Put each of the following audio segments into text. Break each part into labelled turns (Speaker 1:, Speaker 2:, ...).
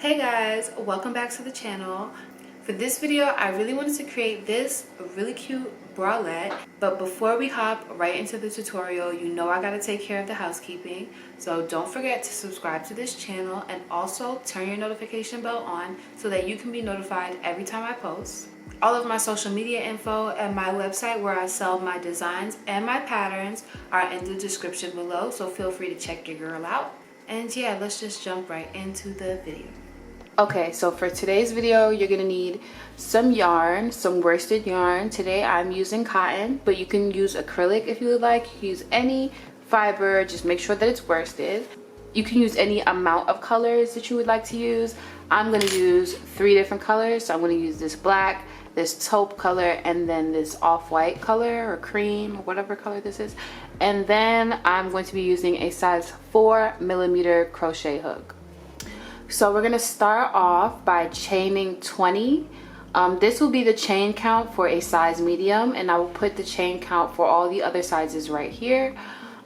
Speaker 1: Hey guys, welcome back to the channel. For this video, I really wanted to create this really cute bralette, but before we hop right into the tutorial, you know I gotta take care of the housekeeping. So don't forget to subscribe to this channel and also turn your notification bell on so that you can be notified every time I post. All of my social media info and my website where I sell my designs and my patterns are in the description below, so feel free to check your girl out. And yeah, let's just jump right into the video. Okay, so for today's video, you're gonna need some yarn, some worsted yarn. Today I'm using cotton, but you can use acrylic if you would like. You can use any fiber, just make sure that it's worsted. You can use any amount of colors that you would like to use. I'm gonna use 3 different colors. So I'm gonna use this black, this taupe color, and then this off-white color or cream or whatever color this is. And then I'm going to be using a size 4mm crochet hook. So we're gonna start off by chaining 20. This will be the chain count for a size medium, and I will put the chain count for all the other sizes right here.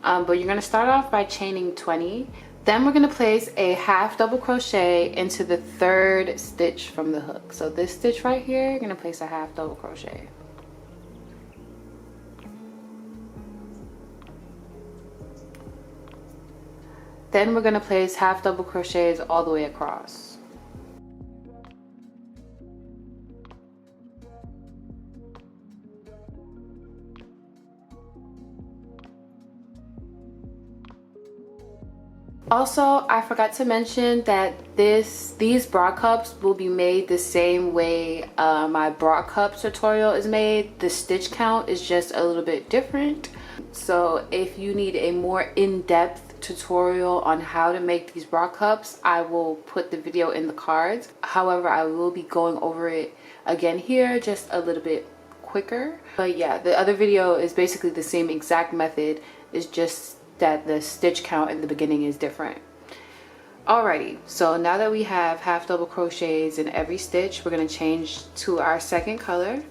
Speaker 1: But you're gonna start off by chaining 20. Then we're gonna place a half double crochet into the 3rd stitch from the hook. So this stitch right here, you're gonna place a half double crochet. Then we're going to place half double crochets all the way across. Also, I forgot to mention that these bra cups will be made the same way my bra cup tutorial is made. The stitch count is just a little bit different. So if you need a more in-depth tutorial on how to make these bra cups, I will put the video in the cards. However, I will be going over it again here just a little bit quicker. But yeah, the other video is basically the same exact method. It's just that the stitch count in the beginning is different. Alrighty, so now that we have half double crochets in every stitch, we're going to change to our second color.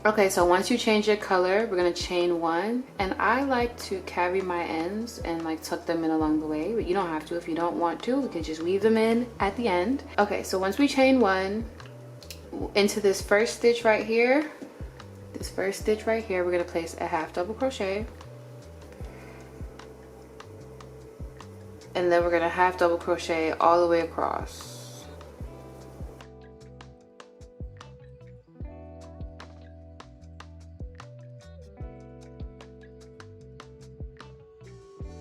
Speaker 1: Okay, so once you change your color, we're going to chain 1, and I like to carry my ends and like tuck them in along the way, but you don't have to. If you don't want to, we can just weave them in at the end. Okay, so once we chain 1 into this first stitch right here, we're going to place a half double crochet, and then we're going to half double crochet all the way across.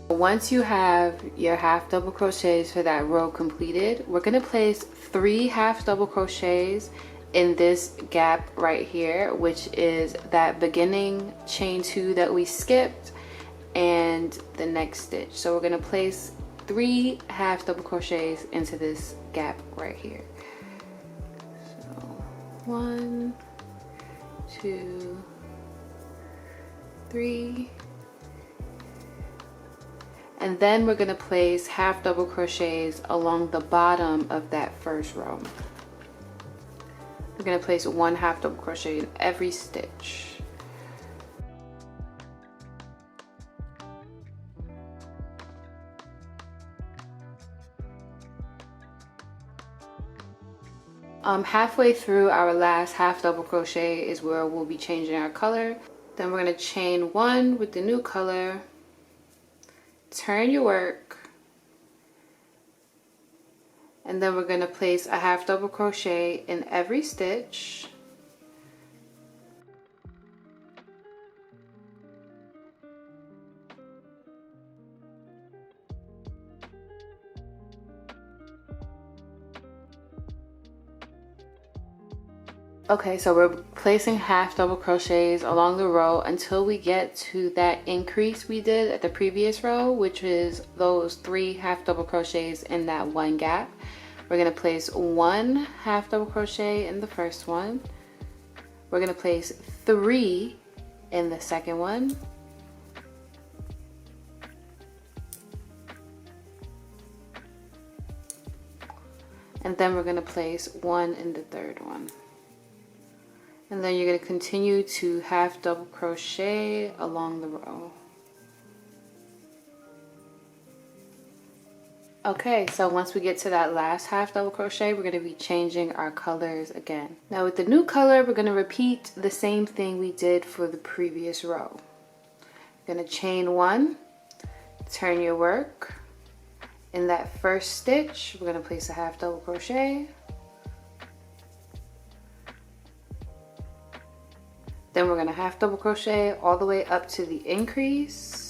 Speaker 1: Once you have your half double crochets for that row completed, we're going to place 3 half double crochets in this gap right here, which is that beginning chain 2 that we skipped and the next stitch. So we're going to place 3 half double crochets into this gap right here. So 1, 2, 3. And then we're going to place half double crochets along the bottom of that first row. We're going to place 1 half double crochet in every stitch. Halfway through our last half double crochet is where we'll be changing our color. Then we're going to chain 1 with the new color. Turn your work, and then we're going to place a half double crochet in every stitch. Okay, so we're placing half double crochets along the row until we get to that increase we did at the previous row, which is those 3 half double crochets in that one gap. We're going to place 1 half double crochet in the first one. We're going to place 3 in the second one. And then we're going to place 1 in the third one. And then you're going to continue to half double crochet along the row. Okay, so once we get to that last half double crochet, we're going to be changing our colors again. Now with the new color, we're going to repeat the same thing we did for the previous row. You're going to chain 1, turn your work. In that first stitch, we're going to place a half double crochet. Then we're going to half double crochet all the way up to the increase.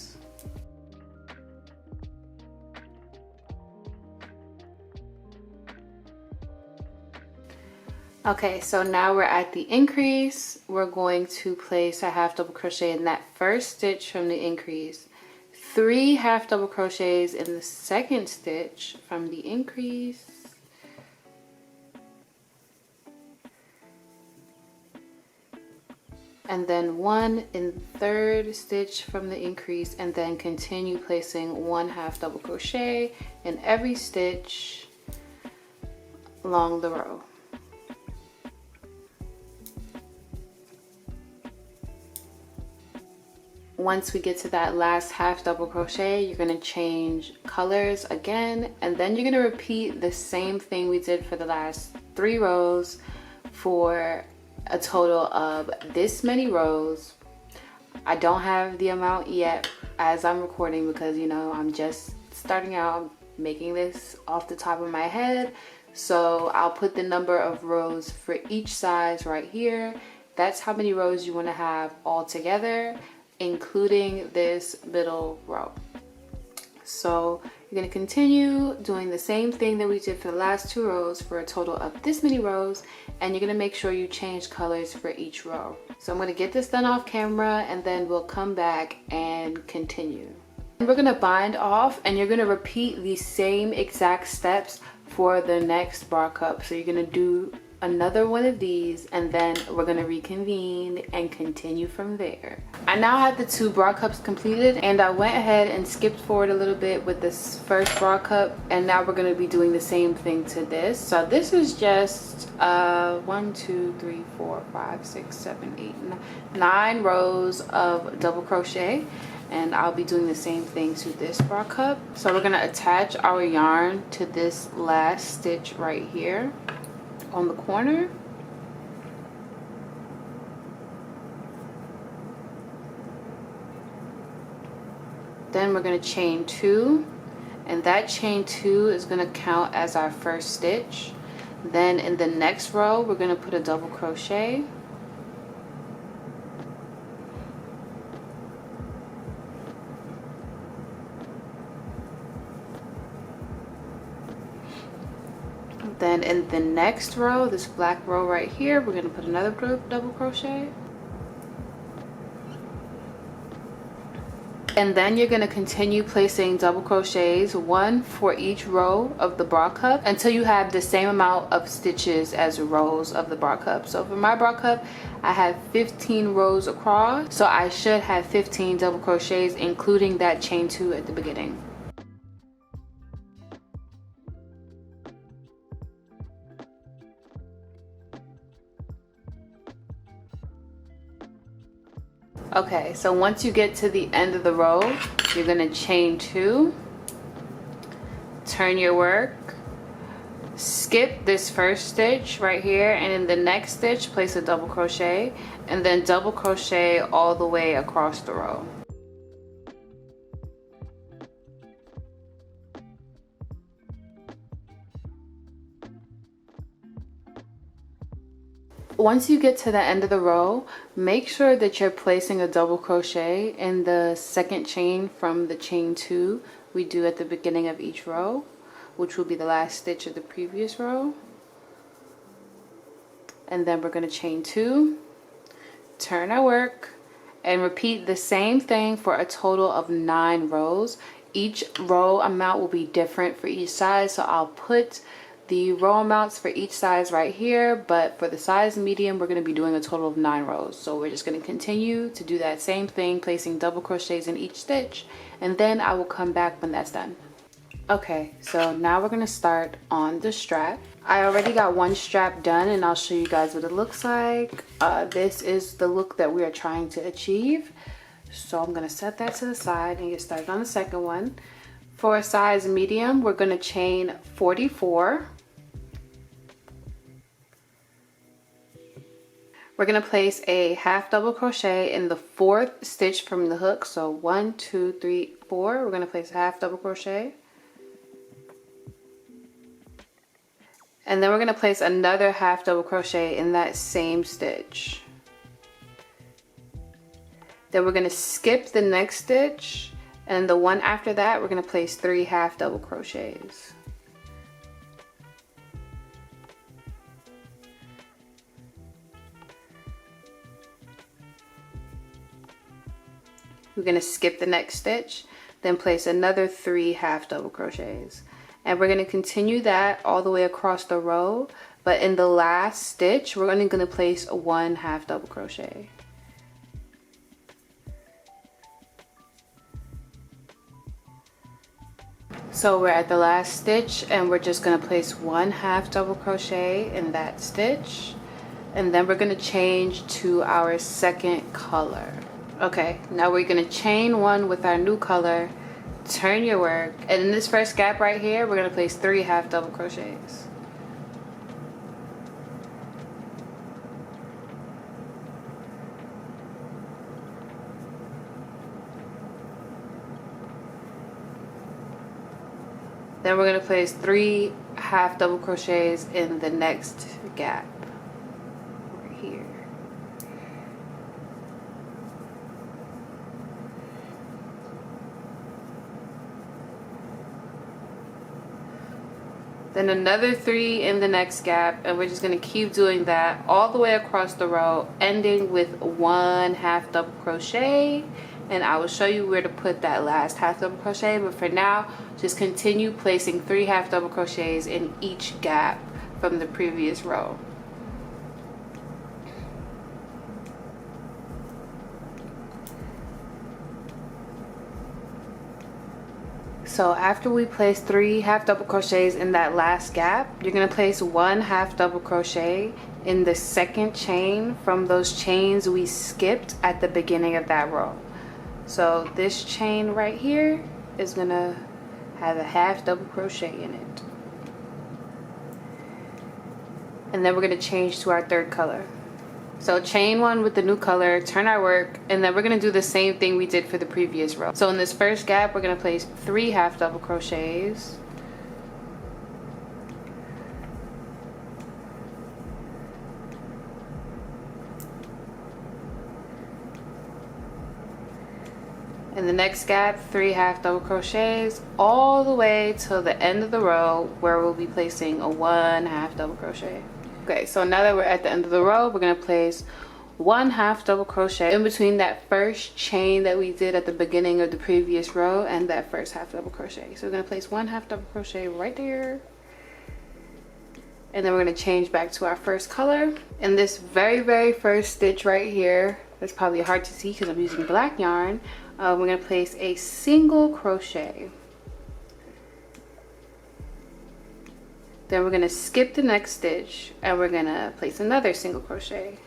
Speaker 1: Okay, so now we're at the increase. We're going to place a half double crochet in that first stitch from the increase, 3 half double crochets in the second stitch from the increase, and then 1 in the third stitch from the increase, and then continue placing 1 half double crochet in every stitch along the row. Once we get to that last half double crochet, you're going to change colors again, and then you're going to repeat the same thing we did for the last 3 rows for a total of this many rows. I don't have the amount yet as I'm recording because, you know, I'm just starting out making this off the top of my head. So I'll put the number of rows for each size right here. That's how many rows you want to have all together, including this middle row. So you're going to continue doing the same thing that we did for the last 2 rows for a total of this many rows, and you're going to make sure you change colors for each row. So I'm going to get this done off camera, and then we'll come back and continue. We're going to bind off, and you're going to repeat the same exact steps for the next bar cup. So you're going to do another one of these, and then we're going to reconvene and continue from there. I now have the 2 bra cups completed, and I went ahead and skipped forward a little bit with this first bra cup, and now we're going to be doing the same thing to this. So this is just 1 2 3 4 5 6 7 8 9 rows of double crochet, and I'll be doing the same thing to this bra cup. So we're going to attach our yarn to this last stitch right here on the corner. Then we're going to chain 2, and that chain 2 is going to count as our first stitch. Then in the next row, we're going to put a double crochet. Then in the next row, this black row right here, we're going to put another double crochet. And then you're going to continue placing double crochets, 1 for each row of the bra cup, until you have the same amount of stitches as rows of the bra cup. So for my bra cup, I have 15 rows across, so I should have 15 double crochets, including that chain 2 at the beginning. Okay, so once you get to the end of the row, you're going to chain 2, turn your work, skip this first stitch right here, and in the next stitch place a double crochet, and then double crochet all the way across the row. Once you get to the end of the row, make sure that you're placing a double crochet in the second chain from the chain 2 we do at the beginning of each row, which will be the last stitch of the previous row. And then we're going to chain 2, turn our work, and repeat the same thing for a total of 9 rows. Each row amount will be different for each size, so I'll put the row amounts for each size right here, but for the size medium, we're going to be doing a total of 9 rows. So we're just going to continue to do that same thing, placing double crochets in each stitch, and then I will come back when that's done. Okay, so now we're going to start on the strap. I already got one strap done, and I'll show you guys what it looks like. This is the look that we are trying to achieve. So I'm going to set that to the side and get started on the second one. For a size medium, we're going to chain 44. We're going to place a half double crochet in the 4th stitch from the hook. So 1, 2, 3, 4. We're going to place a half double crochet. And then we're going to place another half double crochet in that same stitch. Then we're going to skip the next stitch, and the one after that we're going to place 3 half double crochets. We're going to skip the next stitch, then place another 3 half double crochets. And we're going to continue that all the way across the row, but in the last stitch we're only going to place 1 half double crochet. So we're at the last stitch, and we're just going to place 1 half double crochet in that stitch, and then we're going to change to our second color. Okay, now we're going to chain 1 with our new color, turn your work, and in this first gap right here we're going to place 3 half double crochets. Then we're going to place 3 half double crochets in the next gap right here. Then another 3 in the next gap, and we're just going to keep doing that all the way across the row, ending with 1 half double crochet. And I will show you where to put that last half double crochet, but for now just continue placing 3 half double crochets in each gap from the previous row. So after we place 3 half double crochets in that last gap, you're going to place 1 half double crochet in the second chain from those chains we skipped at the beginning of that row. So this chain right here is going to have a half double crochet in it. And then we're going to change to our third color. So chain 1 with the new color, turn our work, and then we're going to do the same thing we did for the previous row. So in this first gap we're going to place 3 half double crochets. In the next gap, 3 half double crochets all the way till the end of the row, where we'll be placing a 1 half double crochet. Okay, so now that we're at the end of the row, we're going to place 1 half double crochet in between that first chain that we did at the beginning of the previous row and that first half double crochet. So we're going to place 1 half double crochet right there, and then we're going to change back to our first color. In this very first stitch right here, it's probably hard to see because I'm using black yarn, we're going to place a single crochet. Then we're going to skip the next stitch, and we're going to place another single crochet.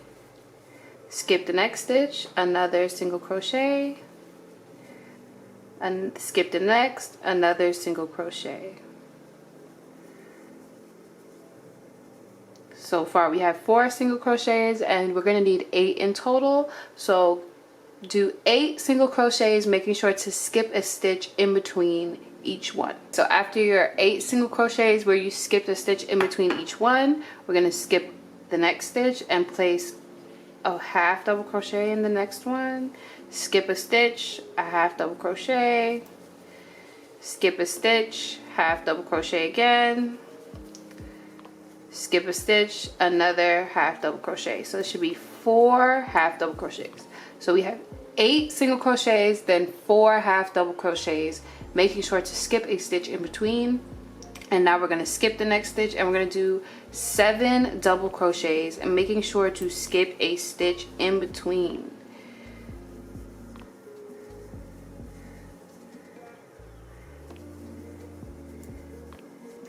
Speaker 1: Skip the next stitch, another single crochet, and skip the next, another single crochet. So far we have 4 single crochets, and we're going to need 8 in total. So do 8 single crochets, making sure to skip a stitch in between each one. So after your 8 single crochets where you skipped a stitch in between each one, we're going to skip the next stitch and place a half double crochet in the next one, skip a stitch, a half double crochet, skip a stitch, half double crochet again, skip a stitch, another half double crochet. So it should be 4 half double crochets. So we have 8 single crochets, then 4 half double crochets, making sure to skip a stitch in between. And now we're going to skip the next stitch, and we're going to do 7 double crochets and making sure to skip a stitch in between.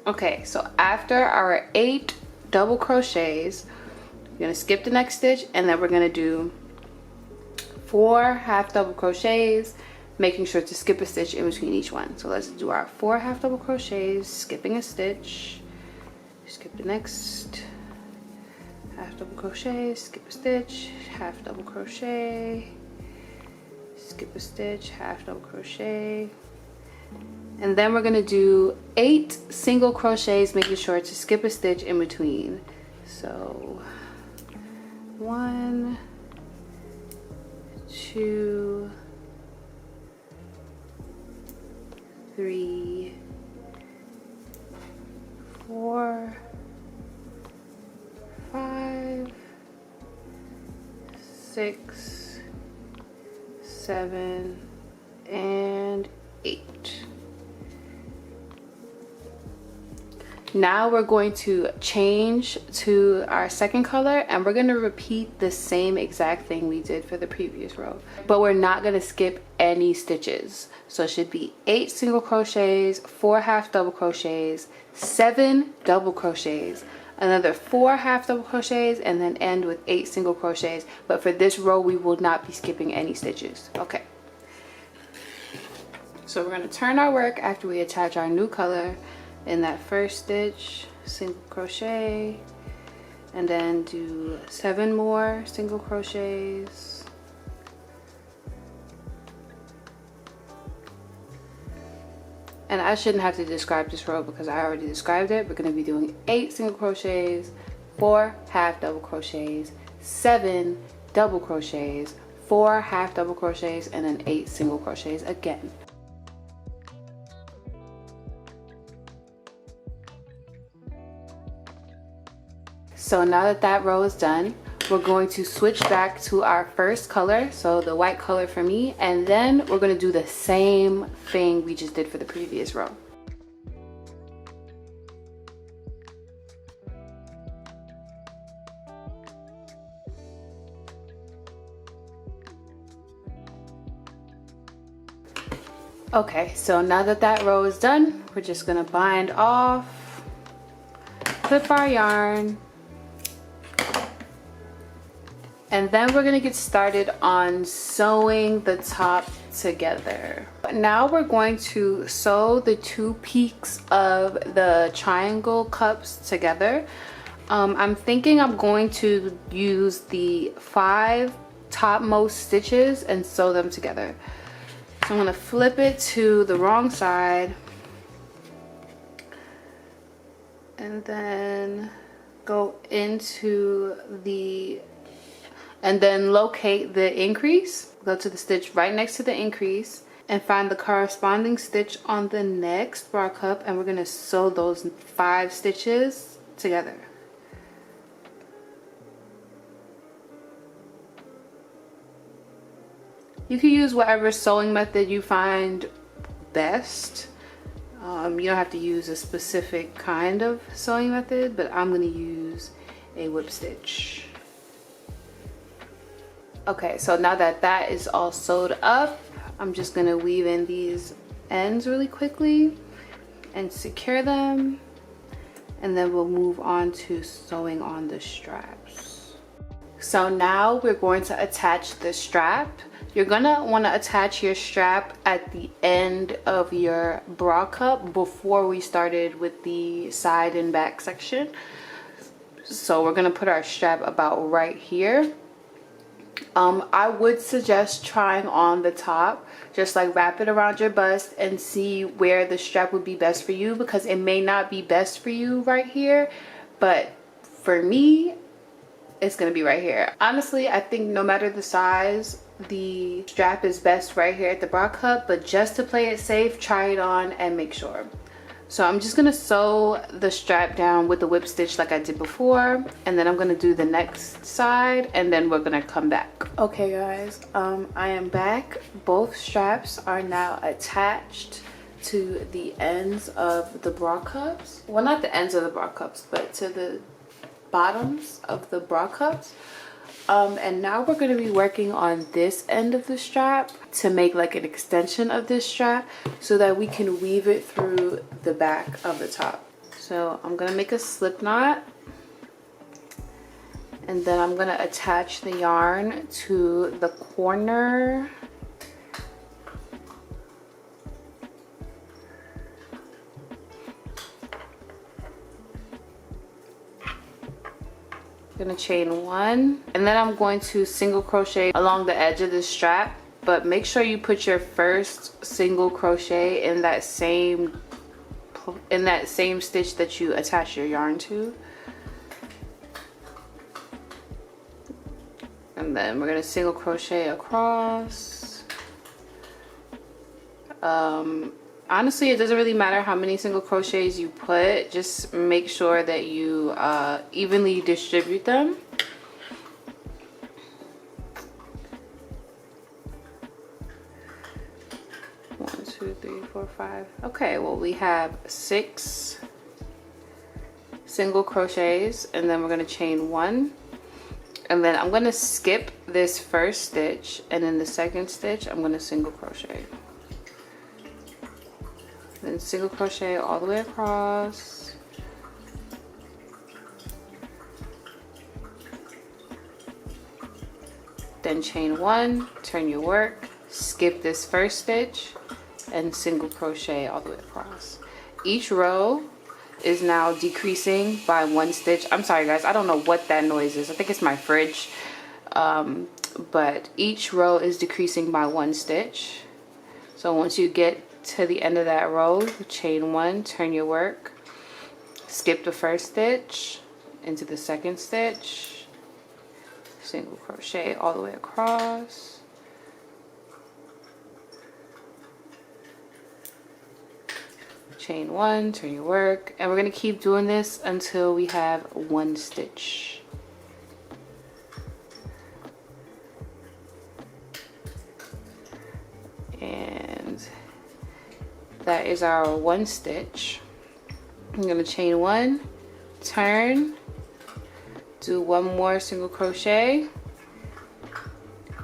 Speaker 1: Okay, so after our 8 double crochets, we're going to skip the next stitch, and then we're going to do 4 half double crochets, making sure to skip a stitch in between each one. So let's do our 4 half double crochets, skipping a stitch, skip the next half double crochet, skip a stitch, half double crochet, skip a stitch, half double crochet, and then we're gonna do 8 single crochets, making sure to skip a stitch in between. So 1, 2, 3, 4, 5, 6, 7, and 8. Now we're going to change to our second color, and we're going to repeat the same exact thing we did for the previous row, but we're not going to skip any stitches. So it should be 8 single crochets, 4 half double crochets, 7 double crochets, another 4 half double crochets, and then end with 8 single crochets. But for this row we will not be skipping any stitches. Okay, so we're going to turn our work after we attach our new color. In that first stitch, single crochet, and then do 7 more single crochets, and I shouldn't have to describe this row because I already described it. We're going to be doing 8 single crochets, 4 half double crochets, 7 double crochets, 4 half double crochets, and then 8 single crochets again. So now that that row is done, we're going to switch back to our first color, so the white color for me, and then we're going to do the same thing we just did for the previous row. Okay, so now that that row is done, we're just going to bind off, clip our yarn, and then we're gonna get started on sewing the top together. Now we're going to sew the 2 peaks of the triangle cups together. I'm thinking I'm going to use the 5 topmost stitches and sew them together. So I'm gonna flip it to the wrong side and then go into the, and then locate the increase, go to the stitch right next to the increase and find the corresponding stitch on the next bra cup, and we're going to sew those 5 stitches together. You can use whatever sewing method you find best. You don't have to use a specific kind of sewing method, but I'm going to use a whip stitch. Okay, so now that that is all sewed up, I'm just gonna weave in these ends really quickly and secure them, and then we'll move on to sewing on the straps. So now we're going to attach the strap. You're gonna want to attach your strap at the end of your bra cup before we started with the side and back section. So we're gonna put our strap about right here. I would suggest trying on the top, just like wrap it around your bust and see where the strap would be best for you, because it may not be best for you right here, but for me it's gonna be right here. Honestly, I think no matter the size, the strap is best right here at the bra cup, but just to play it safe, try it on and make sure. So I'm just gonna sew the strap down with the whip stitch like I did before, and then I'm gonna do the next side, and then we're gonna come back. Okay guys, I am back. Both straps are now attached to the ends of the bra cups. Well, not the ends of the bra cups, but to the bottoms of the bra cups. And now we're going to be working on this end of the strap to make like an extension of this strap so that we can weave it through the back of the top. So I'm going to make a slip knot, and then I'm going to attach the yarn to the corner Gonna chain 1, and then I'm going to single crochet along the edge of this strap, but make sure you put your first single crochet in that same stitch that you attach your yarn to. And then we're gonna single crochet across. Honestly, it doesn't really matter how many single crochets you put, just make sure that you evenly distribute them. One, two, three, four, five. Okay, well, we have 6 single crochets, and then we're going to chain 1, and then I'm going to skip this first stitch, and in the second stitch I'm going to single crochet. Then single crochet all the way across. Then chain 1, turn your work, skip this first stitch, and single crochet all the way across. Each row is now decreasing by 1 stitch. I'm sorry guys, I don't know what that noise is. I think it's my fridge. But each row is decreasing by 1 stitch. So once you get to the end of that row, chain 1, turn your work, skip the first stitch into the second stitch, single crochet all the way across, chain 1, turn your work, and we're going to keep doing this until we have 1 stitch. And that is our 1 stitch. I'm going to chain 1, turn, do 1 more single crochet,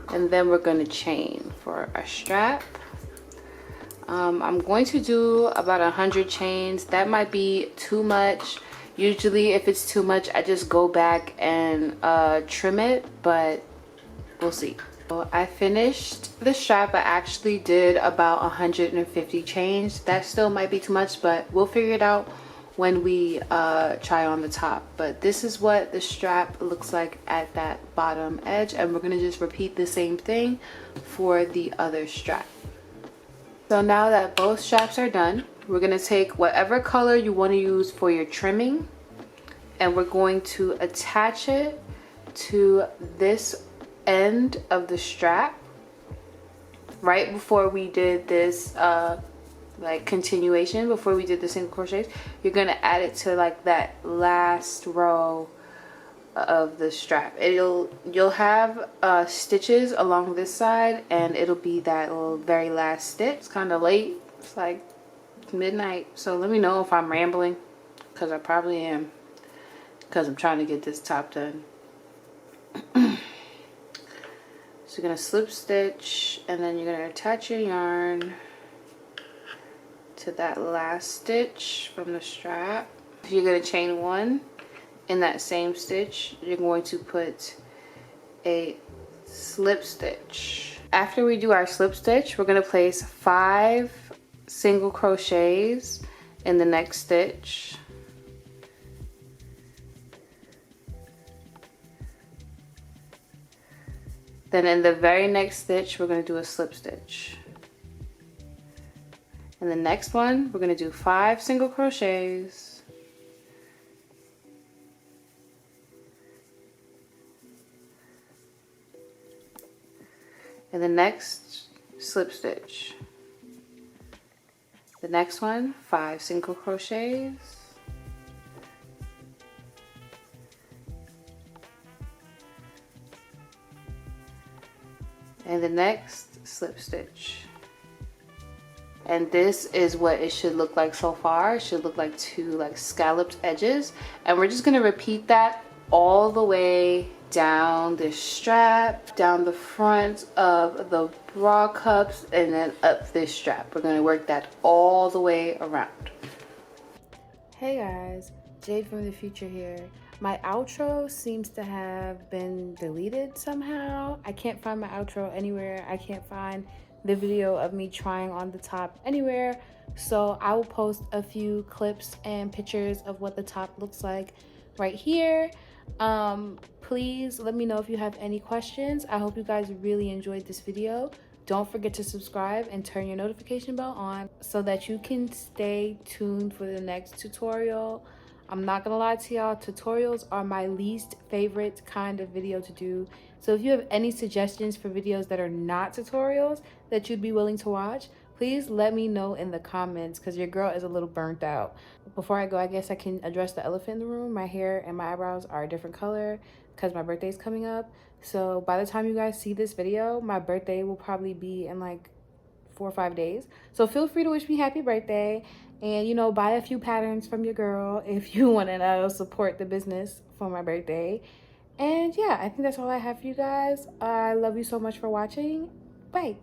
Speaker 1: and then we're going to chain for our strap. I'm going to do about 100 chains. That might be too much. Usually if it's too much, I just go back and trim it, but we'll see. So I finished the strap. I actually did about 150 chains. That still might be too much, but we'll figure it out when we try on the top. But this is what the strap looks like at that bottom edge, and we're gonna just repeat the same thing for the other strap. So now that both straps are done, we're gonna take whatever color you want to use for your trimming, and we're going to attach it to this end of the strap. Right before we did this like continuation, before we did the single crochets, you're gonna add it to like that last row of the strap. You'll have stitches along this side, and it'll be that little very last stitch. It's kind of late, it's like midnight, so let me know if I'm rambling, because I probably am, because I'm trying to get this top done. So you're going to slip stitch, and then you're going to attach your yarn to that last stitch from the strap. You're going to chain 1. In that same stitch, you're going to put a slip stitch. After we do our slip stitch, we're going to place 5 single crochets in the next stitch. Then in the very next stitch, we're going to do a slip stitch. In the next one, we're going to do 5 single crochets. In the next, slip stitch. The next one, 5 single crochets. And the next, slip stitch. And this is what it should look like so far. It should look like 2 like scalloped edges, and we're just going to repeat that all the way down this strap, down the front of the bra cups, and then up this strap. We're going to work that all the way around. Hey guys, Jade from the future here. My outro seems to have been deleted somehow. I can't find my outro anywhere. I can't find the video of me trying on the top anywhere. So I will post a few clips and pictures of what the top looks like right here. Please let me know if you have any questions. I hope you guys really enjoyed this video. Don't forget to subscribe and turn your notification bell on so that you can stay tuned for the next tutorial. I'm not gonna lie to y'all, tutorials are my least favorite kind of video to do. So if you have any suggestions for videos that are not tutorials that you'd be willing to watch, please let me know in the comments because your girl is a little burnt out. Before I go, I guess I can address the elephant in the room. My hair and my eyebrows are a different color because my birthday is coming up. So by the time you guys see this video, my birthday will probably be in like 4 or 5 days. So feel free to wish me happy birthday and, you know, buy a few patterns from your girl if you want to support the business for my birthday. And yeah, I think that's all I have for you guys. I love you so much for watching. Bye.